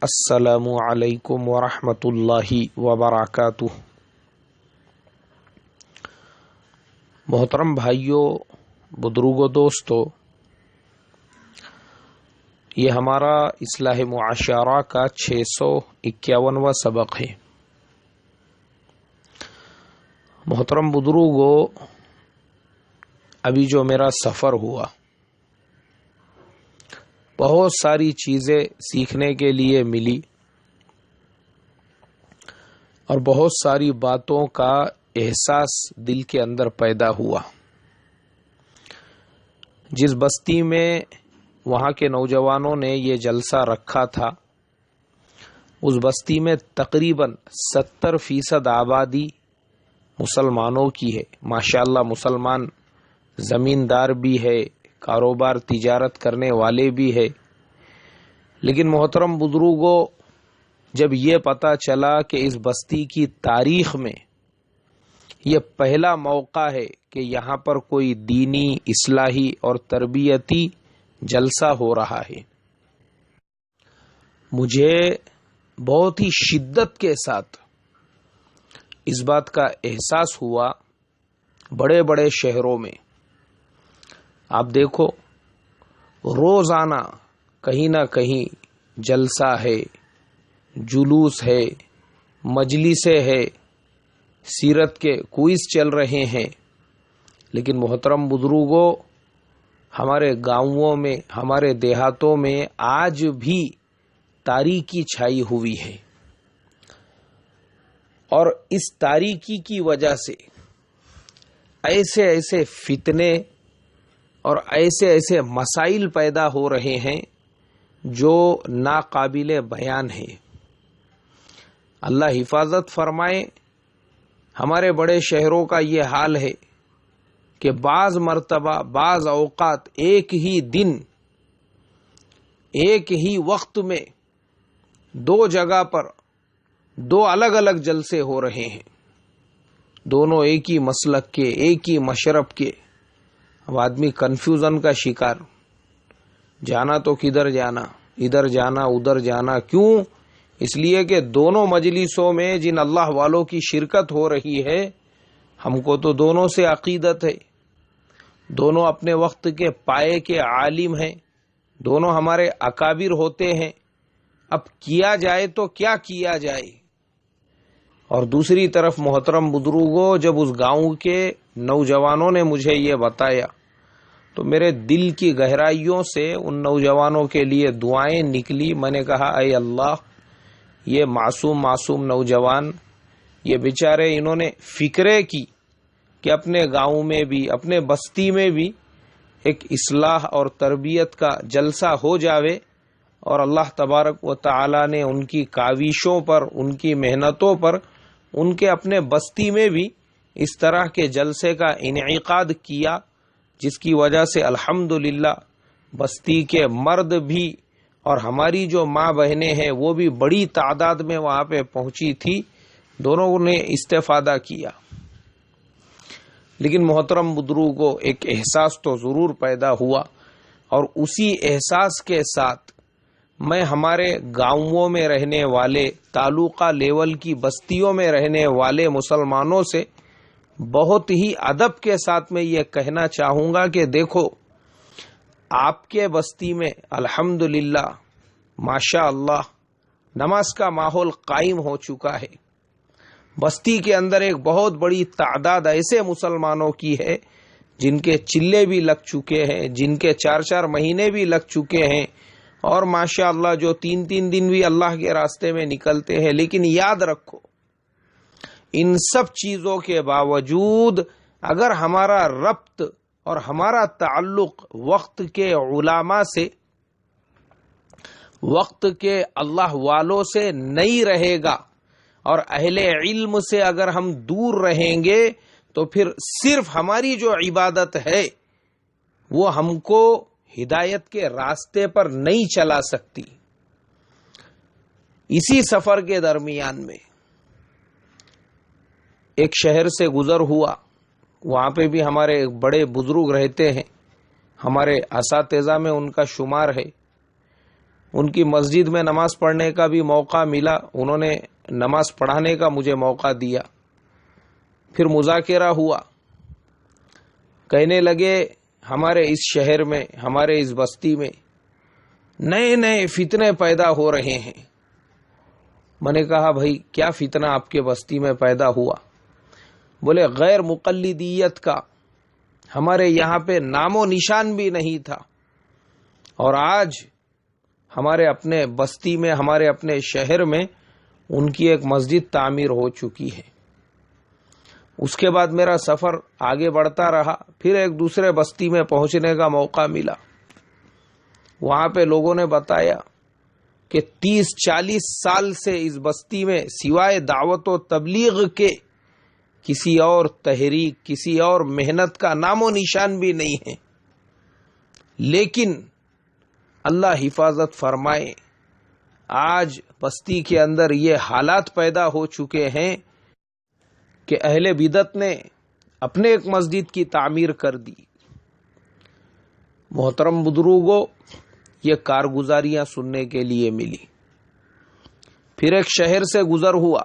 السلام علیکم ورحمۃ اللہ وبرکاتہ۔ محترم بھائیوں، بزرگوں، دوستو، یہ ہمارا اصلاح معاشرہ کا 651واں سبق ہے۔ محترم بزرگوں، ابھی جو میرا سفر ہوا، بہت ساری چیزیں سیکھنے کے لیے ملی اور بہت ساری باتوں کا احساس دل کے اندر پیدا ہوا۔ جس بستی میں وہاں کے نوجوانوں نے یہ جلسہ رکھا تھا، اس بستی میں تقریباً 70% آبادی مسلمانوں کی ہے۔ ماشاءاللہ مسلمان زمیندار بھی ہے، کاروبار تجارت کرنے والے بھی ہے، لیکن محترم بزرگوں، جب یہ پتہ چلا کہ اس بستی کی تاریخ میں یہ پہلا موقع ہے کہ یہاں پر کوئی دینی، اصلاحی اور تربیتی جلسہ ہو رہا ہے، مجھے بہت ہی شدت کے ساتھ اس بات کا احساس ہوا۔ بڑے بڑے شہروں میں آپ دیکھو، روزانہ کہیں نہ کہیں جلسہ ہے، جلوس ہے، مجلسیں ہے، سیرت کے کوئز چل رہے ہیں، لیکن محترم بزرگوں، ہمارے گاؤں میں، ہمارے دیہاتوں میں آج بھی تاریکی چھائی ہوئی ہے، اور اس تاریکی کی وجہ سے ایسے ایسے فتنے اور ایسے ایسے مسائل پیدا ہو رہے ہیں جو ناقابل بیان ہے۔ اللہ حفاظت فرمائے۔ ہمارے بڑے شہروں کا یہ حال ہے کہ بعض مرتبہ، بعض اوقات ایک ہی دن، ایک ہی وقت میں 2 جگہ پر 2 الگ الگ جلسے ہو رہے ہیں، دونوں ایک ہی مسلک کے، ایک ہی مشرب کے۔ اب آدمی کنفیوژن کا شکار، جانا تو کدھر جانا، ادھر جانا ادھر جانا، کیوں؟ اس لیے کہ دونوں مجلسوں میں جن اللہ والوں کی شرکت ہو رہی ہے، ہم کو تو دونوں سے عقیدت ہے، دونوں اپنے وقت کے پائے کے عالم ہیں، دونوں ہمارے اکابر ہوتے ہیں۔ اب کیا جائے تو کیا کیا جائے؟ اور دوسری طرف محترم بزرگوں، جب اس گاؤں کے نوجوانوں نے مجھے یہ بتایا تو میرے دل کی گہرائیوں سے ان نوجوانوں کے لیے دعائیں نکلی۔ میں نے کہا، اے اللہ، یہ معصوم نوجوان، یہ بیچارے، انہوں نے فکرے کی کہ اپنے گاؤں میں بھی، اپنے بستی میں بھی ایک اصلاح اور تربیت کا جلسہ ہو جاوے، اور اللہ تبارک و تعالی نے ان کی کاوشوں پر، ان کی محنتوں پر، ان کے اپنے بستی میں بھی اس طرح کے جلسے کا انعقاد کیا، جس کی وجہ سے الحمدللہ بستی کے مرد بھی اور ہماری جو ماں بہنیں ہیں وہ بھی بڑی تعداد میں وہاں پہ پہنچی تھی، دونوں نے استفادہ کیا۔ لیکن محترم بزرگوں، ایک احساس تو ضرور پیدا ہوا، اور اسی احساس کے ساتھ میں ہمارے گاؤں میں رہنے والے، تعلقہ لیول کی بستیوں میں رہنے والے مسلمانوں سے بہت ہی ادب کے ساتھ میں یہ کہنا چاہوں گا کہ دیکھو، آپ کے بستی میں الحمدللہ ماشاء اللہ نماز کا ماحول قائم ہو چکا ہے۔ بستی کے اندر ایک بہت بڑی تعداد ایسے مسلمانوں کی ہے جن کے چلے بھی لگ چکے ہیں، جن کے 4 مہینے بھی لگ چکے ہیں، اور ماشاءاللہ جو 3 دن بھی اللہ کے راستے میں نکلتے ہیں۔ لیکن یاد رکھو، ان سب چیزوں کے باوجود اگر ہمارا ربط اور ہمارا تعلق وقت کے علماء سے، وقت کے اللہ والوں سے نہیں رہے گا، اور اہل علم سے اگر ہم دور رہیں گے، تو پھر صرف ہماری جو عبادت ہے وہ ہم کو ہدایت کے راستے پر نہیں چلا سکتی۔ اسی سفر کے درمیان میں ایک شہر سے گزر ہوا، وہاں پہ بھی ہمارے بڑے بزرگ رہتے ہیں، ہمارے اساتذہ میں ان کا شمار ہے۔ ان کی مسجد میں نماز پڑھنے کا بھی موقع ملا، انہوں نے نماز پڑھانے کا مجھے موقع دیا۔ پھر مذاکرہ ہوا، کہنے لگے ہمارے اس شہر میں، ہمارے اس بستی میں نئے نئے فتنے پیدا ہو رہے ہیں۔ میں نے کہا بھائی کیا فتنہ آپ کے بستی میں پیدا ہوا؟ بولے غیر مقلدیت کا ہمارے یہاں پہ نام و نشان بھی نہیں تھا، اور آج ہمارے اپنے بستی میں، ہمارے اپنے شہر میں ان کی ایک مسجد تعمیر ہو چکی ہے۔ اس کے بعد میرا سفر آگے بڑھتا رہا، پھر ایک دوسرے بستی میں پہنچنے کا موقع ملا۔ وہاں پہ لوگوں نے بتایا کہ 30-40 سال سے اس بستی میں سوائے دعوت و تبلیغ کے کسی اور تحریک، کسی اور محنت کا نام و نشان بھی نہیں ہے۔ لیکن اللہ حفاظت فرمائے، آج بستی کے اندر یہ حالات پیدا ہو چکے ہیں کہ اہل بدعت نے اپنے ایک مسجد کی تعمیر کر دی۔ محترم بزرگوں، یہ کارگزاریاں سننے کے لیے ملی۔ پھر ایک شہر سے گزر ہوا،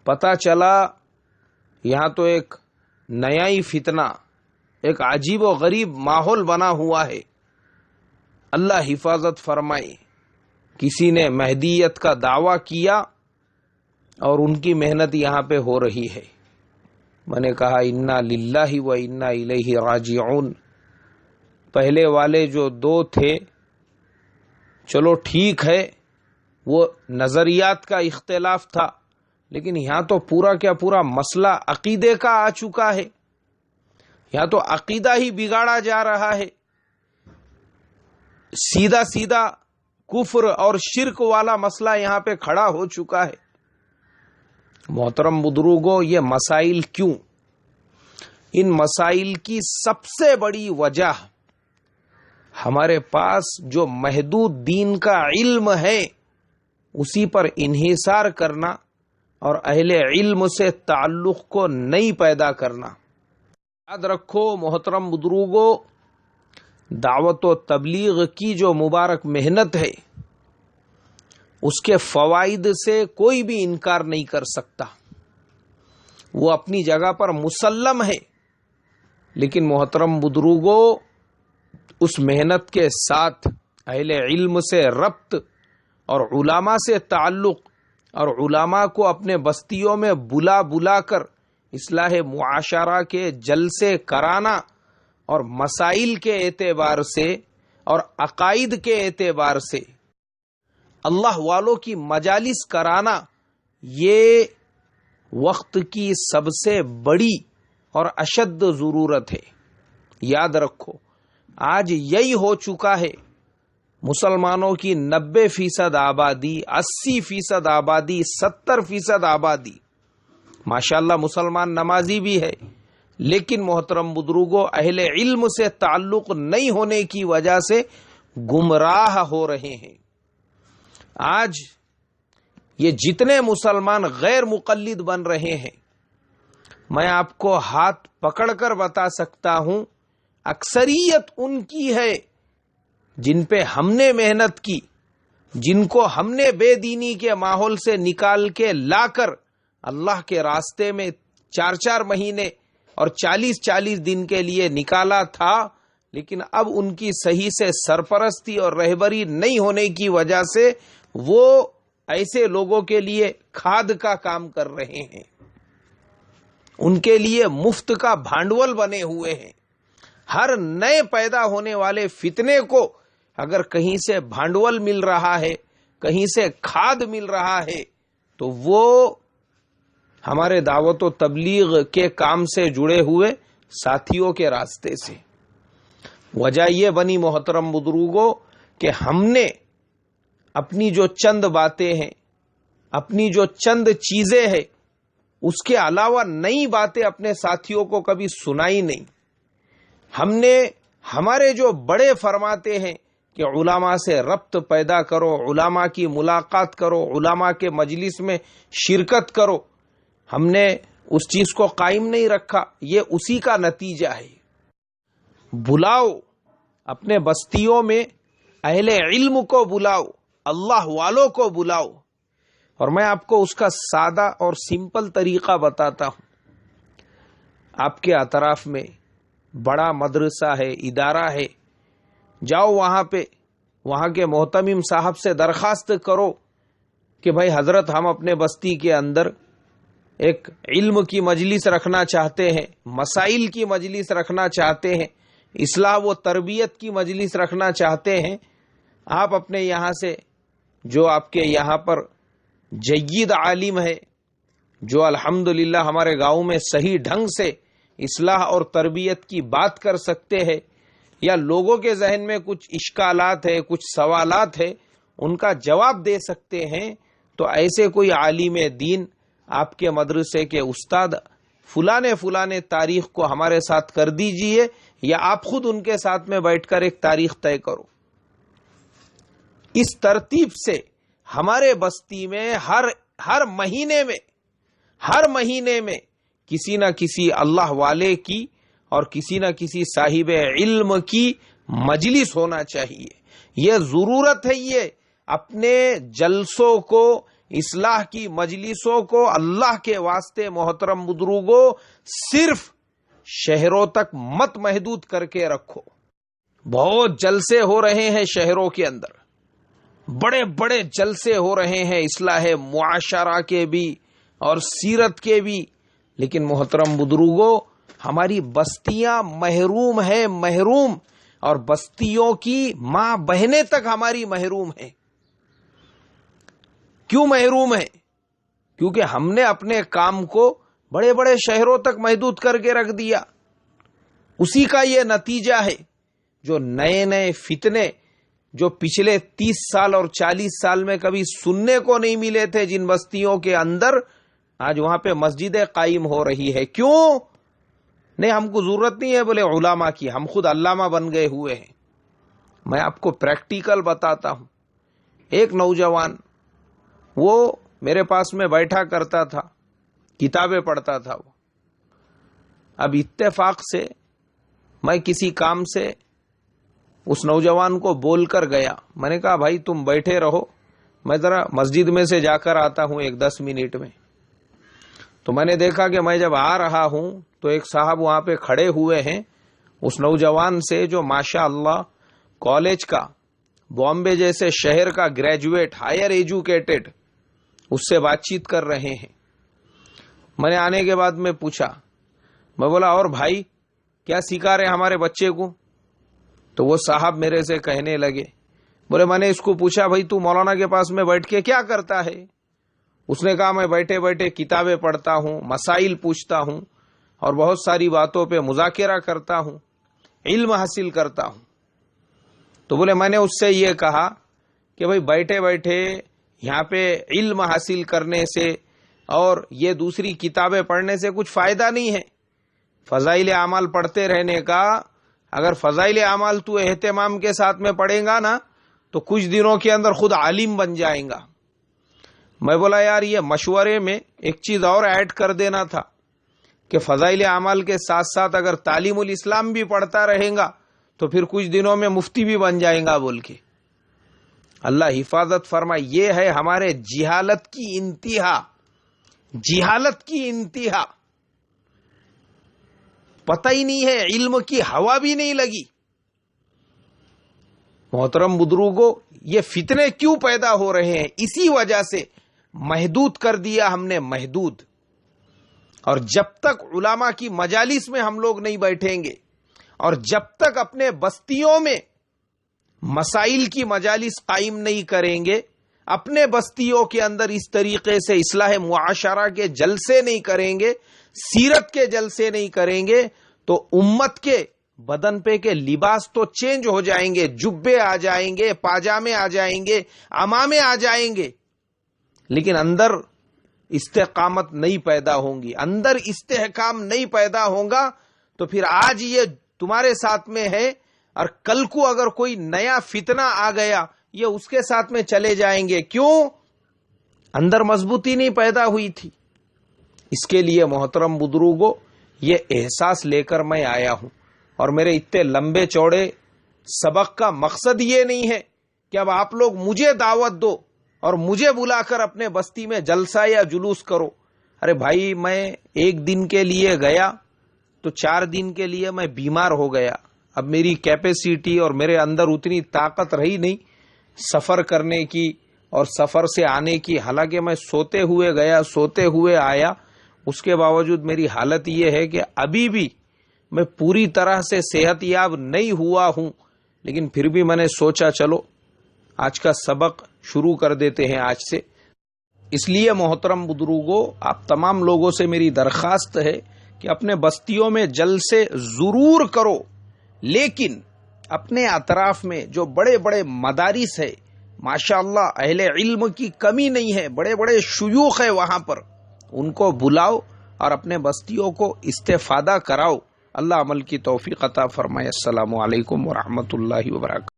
پتہ چلا یہاں تو ایک نیا ہی فتنہ، ایک عجیب و غریب ماحول بنا ہوا ہے۔ اللہ حفاظت فرمائے، کسی نے مہدیت کا دعویٰ کیا اور ان کی محنت یہاں پہ ہو رہی ہے۔ میں نے کہا انا للہ و انا الیہ راجعون۔ پہلے والے جو دو تھے چلو ٹھیک ہے، وہ نظریات کا اختلاف تھا، لیکن یہاں تو پورا کیا پورا مسئلہ عقیدے کا آ چکا ہے۔ یہاں تو عقیدہ ہی بگاڑا جا رہا ہے، سیدھا سیدھا کفر اور شرک والا مسئلہ یہاں پہ کھڑا ہو چکا ہے۔ محترم بزرگوں، یہ مسائل کیوں؟ ان مسائل کی سب سے بڑی وجہ ہمارے پاس جو محدود دین کا علم ہے اسی پر انحصار کرنا اور اہل علم سے تعلق کو نہیں پیدا کرنا۔ یاد رکھو محترم بزرگوں، دعوت و تبلیغ کی جو مبارک محنت ہے اس کے فوائد سے کوئی بھی انکار نہیں کر سکتا، وہ اپنی جگہ پر مسلم ہے۔ لیکن محترم بزرگوں، اس محنت کے ساتھ اہل علم سے ربط اور علماء سے تعلق اور علماء کو اپنے بستیوں میں بلا بلا کر اصلاح معاشرہ کے جلسے کرانا اور مسائل کے اعتبار سے اور عقائد کے اعتبار سے اللہ والوں کی مجالس کرانا، یہ وقت کی سب سے بڑی اور اشد ضرورت ہے۔ یاد رکھو، آج یہی ہو چکا ہے، مسلمانوں کی 90% آبادی، 80% آبادی، 70% آبادی ماشاءاللہ مسلمان نمازی بھی ہے، لیکن محترم بزرگوں اہل علم سے تعلق نہیں ہونے کی وجہ سے گمراہ ہو رہے ہیں۔ آج یہ جتنے مسلمان غیر مقلد بن رہے ہیں، میں آپ کو ہاتھ پکڑ کر بتا سکتا ہوں اکثریت ان کی ہے جن پہ ہم نے محنت کی، جن کو ہم نے بے دینی کے ماحول سے نکال کے لا کر اللہ کے راستے میں 4 مہینے اور 40 دن کے لیے نکالا تھا، لیکن اب ان کی صحیح سے سرپرستی اور رہبری نہیں ہونے کی وجہ سے وہ ایسے لوگوں کے لیے کھاد کا کام کر رہے ہیں، ان کے لیے مفت کا بھانڈول بنے ہوئے ہیں۔ ہر نئے پیدا ہونے والے فتنے کو اگر کہیں سے بھانڈول مل رہا ہے، کہیں سے کھاد مل رہا ہے، تو وہ ہمارے دعوت و تبلیغ کے کام سے جڑے ہوئے ساتھیوں کے راستے سے۔ وجہ یہ بنی محترم بزرگوں کہ ہم نے اپنی جو چند باتیں ہیں، اپنی جو چند چیزیں ہیں، اس کے علاوہ نئی باتیں اپنے ساتھیوں کو کبھی سنائی نہیں۔ ہم نے ہمارے جو بڑے فرماتے ہیں کہ علماء سے ربط پیدا کرو، علماء کی ملاقات کرو، علماء کے مجلس میں شرکت کرو، ہم نے اس چیز کو قائم نہیں رکھا۔ یہ اسی کا نتیجہ ہے۔ بلاؤ، اپنے بستیوں میں اہل علم کو بلاؤ، اللہ والوں کو بلاؤ. اور میں آپ کو اس کا سادہ اور سمپل طریقہ بتاتا ہوں. آپ کے اطراف میں بڑا مدرسہ ہے، ادارہ ہے، جاؤ وہاں پہ، وہاں کے محتمم صاحب سے درخواست کرو کہ بھائی حضرت ہم اپنے بستی کے اندر ایک علم کی مجلس رکھنا چاہتے ہیں، مسائل کی مجلس رکھنا چاہتے ہیں، اصلاح و تربیت کی مجلس رکھنا چاہتے ہیں. آپ اپنے یہاں سے جو آپ کے یہاں پر جید عالم ہے، جو الحمدللہ ہمارے گاؤں میں صحیح ڈھنگ سے اصلاح اور تربیت کی بات کر سکتے ہیں، یا لوگوں کے ذہن میں کچھ اشکالات ہے، کچھ سوالات ہے، ان کا جواب دے سکتے ہیں، تو ایسے کوئی عالم دین آپ کے مدرسے کے استاد فلانے تاریخ کو ہمارے ساتھ کر دیجئے، یا آپ خود ان کے ساتھ میں بیٹھ کر ایک تاریخ طے کرو. اس ترتیب سے ہمارے بستی میں ہر مہینے میں کسی نہ کسی اللہ والے کی اور کسی نہ کسی صاحب علم کی مجلس ہونا چاہیے. یہ ضرورت ہے، یہ اپنے جلسوں کو، اصلاح کی مجلسوں کو اللہ کے واسطے محترم بزرگوں صرف شہروں تک مت محدود کر کے رکھو. بہت جلسے ہو رہے ہیں شہروں کے اندر، بڑے بڑے جلسے ہو رہے ہیں اصلاح معاشرہ کے بھی اور سیرت کے بھی، لیکن محترم بزرگوں ہماری بستیاں محروم ہیں، محروم، اور بستیوں کی ماں بہنیں تک ہماری محروم ہیں. کیوں محروم ہیں؟ کیونکہ ہم نے اپنے کام کو بڑے بڑے شہروں تک محدود کر کے رکھ دیا. اسی کا یہ نتیجہ ہے جو نئے فتنے جو پچھلے 30 سال اور 40 سال میں کبھی سننے کو نہیں ملے تھے جن بستیوں کے اندر، آج وہاں پہ مسجدیں قائم ہو رہی ہے. کیوں؟ نہیں، ہم کو ضرورت نہیں ہے بولے علماء کی، ہم خود علامہ بن گئے ہوئے ہیں. میں آپ کو پریکٹیکل بتاتا ہوں. ایک نوجوان وہ میرے پاس میں بیٹھا کرتا تھا، کتابیں پڑھتا تھا. وہ اب اتفاق سے میں کسی کام سے اس نوجوان کو بول کر گیا. میں نے کہا بھائی تم بیٹھے رہو، میں ذرا مسجد میں سے جا کر آتا ہوں 10 منٹ میں. تو میں نے دیکھا کہ میں جب آ رہا ہوں تو ایک صاحب وہاں پہ کھڑے ہوئے ہیں. اس نوجوان سے جو ماشاء اللہ کالج کا، بامبے جیسے شہر کا گریجویٹ، ہائر ایجوکیٹڈ، اس سے بات چیت کر رہے ہیں. میں نے آنے کے بعد میں پوچھا، میں بولا اور بھائی کیا سکھا رہے ہمارے بچے کو؟ تو وہ صاحب میرے سے کہنے لگے، بولے میں نے اس کو پوچھا بھائی تو مولانا کے پاس میں بیٹھ کے کیا کرتا ہے؟ اس نے کہا میں بیٹھے بیٹھے کتابیں پڑھتا ہوں، مسائل پوچھتا ہوں، اور بہت ساری باتوں پہ مذاکرہ کرتا ہوں، علم حاصل کرتا ہوں. تو بولے میں نے اس سے یہ کہا کہ بھائی بیٹھے بیٹھے یہاں پہ علم حاصل کرنے سے اور یہ دوسری کتابیں پڑھنے سے کچھ فائدہ نہیں ہے. فضائل اعمال پڑھتے رہنے کا، اگر فضائل اعمال تو اہتمام کے ساتھ میں پڑھیں گا نا تو کچھ دنوں کے اندر خود عالم بن جائیں گا. میں بولا یار یہ مشورے میں ایک چیز اور ایڈ کر دینا تھا کہ فضائل اعمال کے ساتھ ساتھ اگر تعلیم الاسلام بھی پڑھتا رہیں گا تو پھر کچھ دنوں میں مفتی بھی بن جائیں گا بول کے. اللہ حفاظت فرمائے. یہ ہے ہمارے جہالت کی انتہا، جہالت کی انتہا. پتہ ہی نہیں ہے، علم کی ہوا بھی نہیں لگی. محترم بزرگوں یہ فتنے کیوں پیدا ہو رہے ہیں؟ اسی وجہ سے محدود کر دیا ہم نے، محدود. اور جب تک علماء کی مجالس میں ہم لوگ نہیں بیٹھیں گے اور جب تک اپنے بستیوں میں مسائل کی مجالس قائم نہیں کریں گے، اپنے بستیوں کے اندر اس طریقے سے اصلاح معاشرہ کے جلسے نہیں کریں گے، سیرت کے جلسے نہیں کریں گے، تو امت کے بدن پہ کے لباس تو چینج ہو جائیں گے، جبے آ جائیں گے، پاجامے آ جائیں گے، عمامے آ جائیں گے، لیکن اندر استقامت نہیں پیدا ہوں گی، اندر استحکام نہیں پیدا ہوگا. تو پھر آج یہ تمہارے ساتھ میں ہے اور کل کو اگر کوئی نیا فتنہ آ گیا یہ اس کے ساتھ میں چلے جائیں گے. کیوں؟ اندر مضبوطی نہیں پیدا ہوئی تھی. اس کے لیے محترم بزرگوں یہ احساس لے کر میں آیا ہوں، اور میرے اتنے لمبے چوڑے سبق کا مقصد یہ نہیں ہے کہ اب آپ لوگ مجھے دعوت دو اور مجھے بلا کر اپنے بستی میں جلسہ یا جلوس کرو. ارے بھائی میں 1 دن کے لیے گیا تو 4 دن کے لیے میں بیمار ہو گیا. اب میری کیپیسٹی اور میرے اندر اتنی طاقت رہی نہیں سفر کرنے کی اور سفر سے آنے کی. حالانکہ میں سوتے ہوئے گیا سوتے ہوئے آیا. اس کے باوجود میری حالت یہ ہے کہ ابھی بھی میں پوری طرح سے صحت یاب نہیں ہوا ہوں. لیکن پھر بھی میں نے سوچا چلو آج کا سبق شروع کر دیتے ہیں آج سے. اس لیے محترم بزرگوں، آپ تمام لوگوں سے میری درخواست ہے کہ اپنے بستیوں میں جلسے ضرور کرو، لیکن اپنے اطراف میں جو بڑے بڑے مدارس ہے ماشاءاللہ اہل علم کی کمی نہیں ہے، بڑے بڑے شیوخ ہے وہاں پر، ان کو بلاؤ اور اپنے بستیوں کو استفادہ کراؤ. اللہ عمل کی توفیق عطا فرمائے. السلام علیکم ورحمۃ اللہ وبرکاتہ.